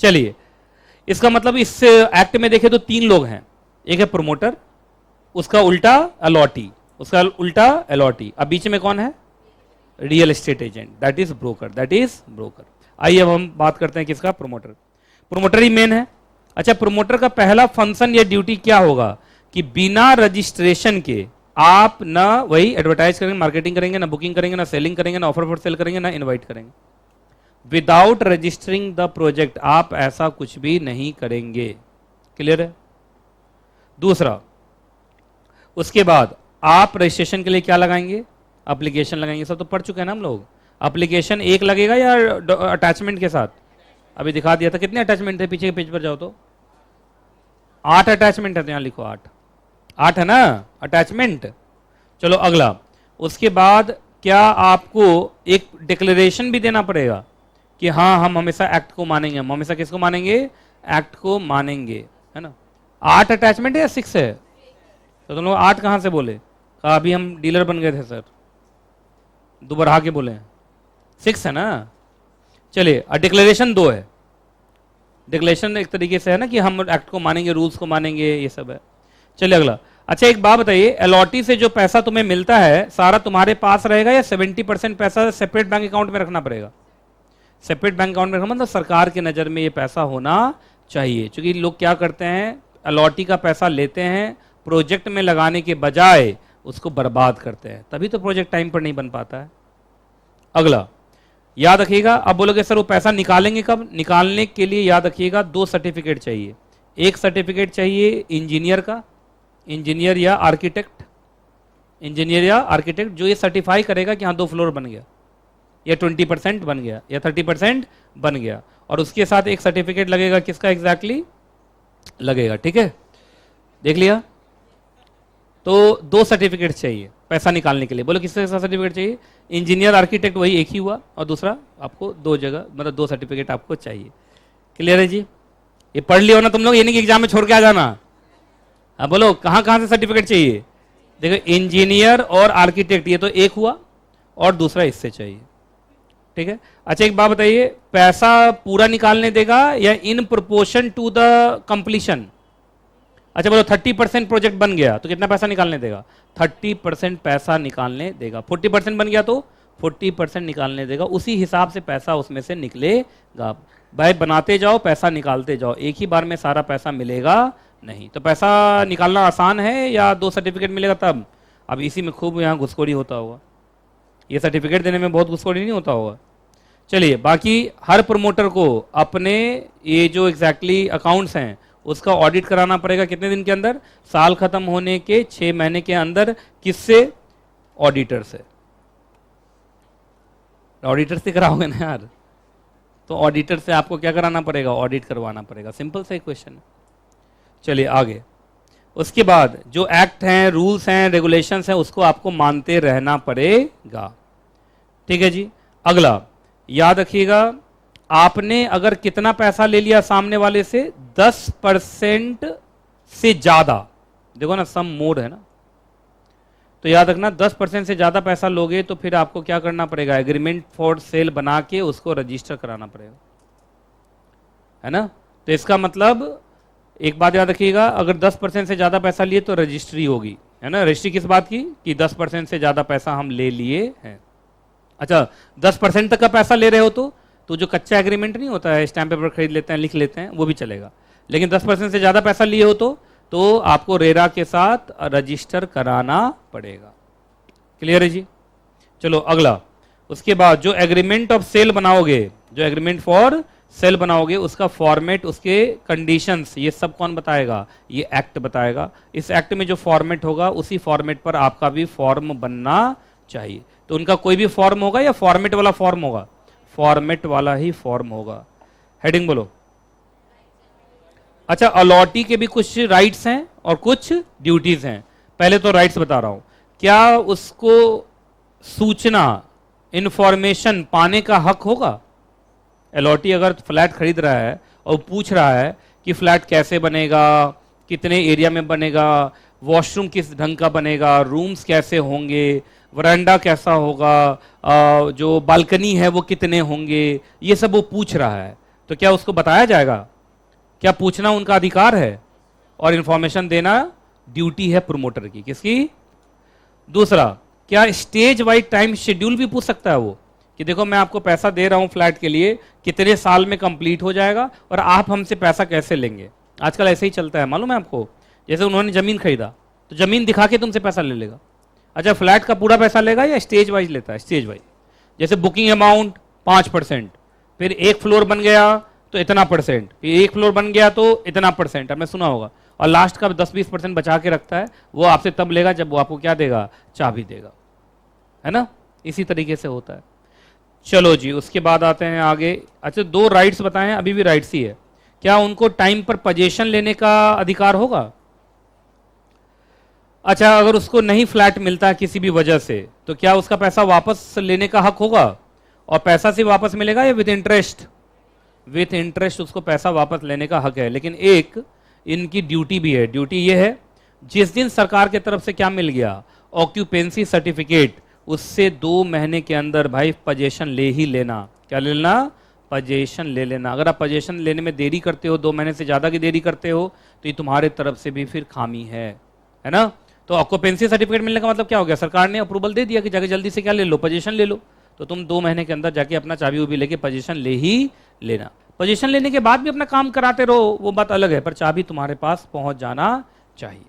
चलिए, इसका मतलब इस एक्ट में देखें तो 3 लोग हैं, एक है प्रोमोटर, उसका उल्टा अलॉटी, उसका उल्टा अलॉटी, अब बीच में कौन है? Real estate agent, that is broker, that is broker. आइए अब हम बात करते हैं किसका? प्रोमोटर। प्रोमोटर ही मेन है। अच्छा, प्रोमोटर का पहला फंक्शन या ड्यूटी क्या होगा कि बिना रजिस्ट्रेशन के आप ना वही एडवर्टाइज करेंगे, मार्केटिंग करेंगे, ना बुकिंग करेंगे, ना सेलिंग करेंगे, ना ऑफर फॉर सेल करेंगे, ना इनवाइट करेंगे। विदाउट रजिस्टरिंग द प्रोजेक्ट आप ऐसा कुछ भी नहीं करेंगे। क्लियर है? दूसरा, उसके बाद आप रजिस्ट्रेशन के लिए क्या लगाएंगे? एप्लीकेशन लगाएंगे। सब तो पढ़ चुके हैं ना हम लोग। एप्लीकेशन एक लगेगा या अटैचमेंट के साथ? अभी दिखा दिया था। कितने अटैचमेंट थे? पीछे के पेज पर जाओ तो 8 अटैचमेंट है, तो यहां लिखो 8 है ना अटैचमेंट। चलो अगला, उसके बाद क्या आपको एक डिक्लेरेशन भी देना पड़ेगा कि हाँ हम हमेशा एक्ट को मानेंगे। हम हमेशा किसको मानेंगे? एक्ट को मानेंगे, है ना। 8 अटैचमेंट है या 6 है? तो तुम लोग 8 कहां से बोले? कहा अभी हम डीलर बन गए थे सर, दोबारा के बोले 6 है ना। चलिए, डिक्लेरेशन 2 है। डिक्लेरेशन एक तरीके से है ना कि हम एक्ट को मानेंगे, रूल्स को मानेंगे, ये सब है। चलिए अगला। अच्छा एक बात बताइए, अलॉटी से जो पैसा तुम्हें मिलता है सारा तुम्हारे पास रहेगा या 70% पैसा सेपरेट बैंक अकाउंट में रखना पड़ेगा? सेपरेट बैंक अकाउंट में रखना मतलब सरकार की नज़र में ये पैसा होना चाहिए। क्योंकि लोग क्या करते हैं, अलॉटी का पैसा लेते हैं, प्रोजेक्ट में लगाने के बजाय उसको बर्बाद करते हैं, तभी तो प्रोजेक्ट टाइम पर नहीं बन पाता है। अगला याद रखिएगा, अब बोलोगे सर वो पैसा निकालेंगे कब? निकालने के लिए याद रखिएगा 2 सर्टिफिकेट चाहिए। एक सर्टिफिकेट चाहिए इंजीनियर का, इंजीनियर या आर्किटेक्ट, इंजीनियर या आर्किटेक्ट जो ये सर्टिफाई करेगा कि हाँ 2 फ्लोर बन गया, या 20% बन गया, या 30% बन गया। और उसके साथ एक सर्टिफिकेट लगेगा, किसका एग्जैक्टली लगेगा? ठीक है, देख लिया। तो 2 सर्टिफिकेट चाहिए पैसा निकालने के लिए। बोलो किसका सर्टिफिकेट चाहिए? इंजीनियर आर्किटेक्ट वही एक ही हुआ, और दूसरा आपको 2 जगह मतलब 2 सर्टिफिकेट आपको चाहिए। क्लियर है जी? ये पढ़ लिया हो ना तुम लोग, ये नहीं कि एग्जाम में छोड़ के आ जाना। अब बोलो कहां कहां से सर्टिफिकेट चाहिए? देखो इंजीनियर और आर्किटेक्ट ये तो एक हुआ, और दूसरा इससे चाहिए। ठीक है। अच्छा एक बात बताइए, पैसा पूरा निकालने देगा या in proportion to the completion? अच्छा बोलो 30% प्रोजेक्ट बन गया तो कितना पैसा निकालने देगा? 30% पैसा निकालने देगा। 40% बन गया तो 40% निकालने देगा। उसी हिसाब से पैसा उसमें से निकलेगा। भाई बनाते जाओ, पैसा निकालते जाओ, एक ही बार में सारा पैसा मिलेगा नहीं। तो पैसा निकालना आसान है या 2 सर्टिफिकेट मिलेगा तब? अब इसी में खूब यहाँ घुसखोरी होता होगा, ये सर्टिफिकेट देने में बहुत घुसखोरी नहीं होता होगा। चलिए, बाकी हर प्रमोटर को अपने ये जो एग्जैक्टली अकाउंट्स हैं उसका ऑडिट कराना पड़ेगा। कितने दिन के अंदर? साल खत्म होने के 6 महीने के अंदर। किससे? ऑडिटर से। ऑडिटर से कराओगे ना यार, तो ऑडिटर से आपको क्या कराना पड़ेगा? ऑडिट करवाना पड़ेगा। सिंपल सा क्वेश्चन है। चलिए आगे। उसके बाद जो एक्ट हैं, रूल्स हैं, रेगुलेशंस हैं, उसको आपको मानते रहना पड़ेगा। ठीक है जी। अगला याद रखिएगा, आपने अगर कितना पैसा ले लिया सामने वाले से? 10% से ज्यादा, देखो ना सम मोड है ना, तो याद रखना 10% से ज्यादा पैसा लोगे तो फिर आपको क्या करना पड़ेगा? एग्रीमेंट फॉर सेल बना के उसको रजिस्टर कराना पड़ेगा, है ना। तो इसका मतलब एक बात याद रखिएगा, अगर 10% से ज्यादा पैसा लिए तो रजिस्ट्री होगी, है ना। रजिस्ट्री किस बात की? कि 10% से ज्यादा पैसा हम ले लिए हैं। अच्छा 10% तक का पैसा ले रहे हो तो जो कच्चा एग्रीमेंट नहीं होता है, स्टैम्प पेपर खरीद लेते हैं, लिख लेते हैं, वो भी चलेगा। लेकिन 10% से ज्यादा पैसा लिए हो तो आपको रेरा के साथ रजिस्टर कराना पड़ेगा। क्लियर है जी? चलो अगला। उसके बाद जो एग्रीमेंट ऑफ सेल बनाओगे, जो एग्रीमेंट फॉर सेल बनाओगे, उसका फॉर्मेट, उसके कंडीशंस, ये सब कौन बताएगा? ये एक्ट बताएगा। इस एक्ट में जो फॉर्मेट होगा उसी फॉर्मेट पर आपका भी फॉर्म बनना चाहिए। तो उनका कोई भी फॉर्म होगा या फॉर्मेट वाला फॉर्म होगा? फॉर्मेट वाला ही फॉर्म होगा। हेडिंग बोलो। अच्छा, अलॉटी के भी कुछ राइट्स हैं और कुछ ड्यूटीज हैं। पहले तो राइट्स बता रहा हूं। क्या उसको सूचना, इंफॉर्मेशन पाने का हक होगा? अलॉटी अगर फ्लैट खरीद रहा है और पूछ रहा है कि फ्लैट कैसे बनेगा, कितने एरिया में बनेगा, वॉशरूम किस ढंग का बनेगा, रूम्स कैसे होंगे, वरांडा कैसा होगा, जो बालकनी है वो कितने होंगे, ये सब वो पूछ रहा है, तो क्या उसको बताया जाएगा? क्या पूछना उनका अधिकार है? और इंफॉर्मेशन देना ड्यूटी है प्रोमोटर की। किसकी? दूसरा, क्या स्टेज वाइज टाइम शेड्यूल भी पूछ सकता है वो, कि देखो मैं आपको पैसा दे रहा हूं फ्लैट के लिए, कितने साल में कंप्लीट हो जाएगा और आप हमसे पैसा कैसे लेंगे? आजकल ऐसे ही चलता है, मालूम है आपको। जैसे उन्होंने जमीन खरीदा तो जमीन दिखा के तुमसे पैसा ले लेगा। अच्छा, फ्लैट का पूरा पैसा लेगा या स्टेज वाइज लेता है? Stage wise. जैसे बुकिंग अमाउंट 5%, फिर एक फ्लोर बन गया तो इतना परसेंट, फिर एक फ्लोर बन गया तो इतना परसेंट, आपने सुना होगा। और लास्ट का 10-20% बचा के रखता है, वो आपसे तब लेगा जब वो आपको क्या देगा? चाबी देगा, है ना। इसी तरीके से होता है। चलो जी, उसके बाद आते हैं आगे। अच्छा, 2 राइट्स बताएं, अभी भी राइट्स ही है। क्या उनको टाइम पर पोजीशन लेने का अधिकार होगा? अच्छा, अगर उसको नहीं फ्लैट मिलता किसी भी वजह से, तो क्या उसका पैसा वापस लेने का हक होगा? और पैसा से वापस मिलेगा या विद इंटरेस्ट? विथ इंटरेस्ट उसको पैसा वापस लेने का हक है। लेकिन एक इनकी ड्यूटी भी है। ड्यूटी ये है, जिस दिन सरकार की तरफ से क्या मिल गया? ऑक्यूपेंसी सर्टिफिकेट, उससे 2 महीने के अंदर भाई पोजीशन ले ही लेना। क्या ले लेना? पोजीशन ले लेना। अगर आप पोजीशन लेने में देरी करते हो, 2 महीने से ज्यादा की देरी करते हो, तो ये तुम्हारे तरफ से भी फिर खामी है ना। तो ऑक्यूपेंसी सर्टिफिकेट मिलने का मतलब क्या हो गया? सरकार ने अप्रूवल दे दिया कि जाके जल्दी से क्या ले लो? पोजीशन ले लो। तो तुम 2 महीने के अंदर जाके अपना चाबी उबी लेके पोजीशन ले ही लेना। पोजीशन लेने के बाद भी अपना काम कराते रहो, वो बात अलग है, पर चाबी तुम्हारे पास पहुंच जाना चाहिए।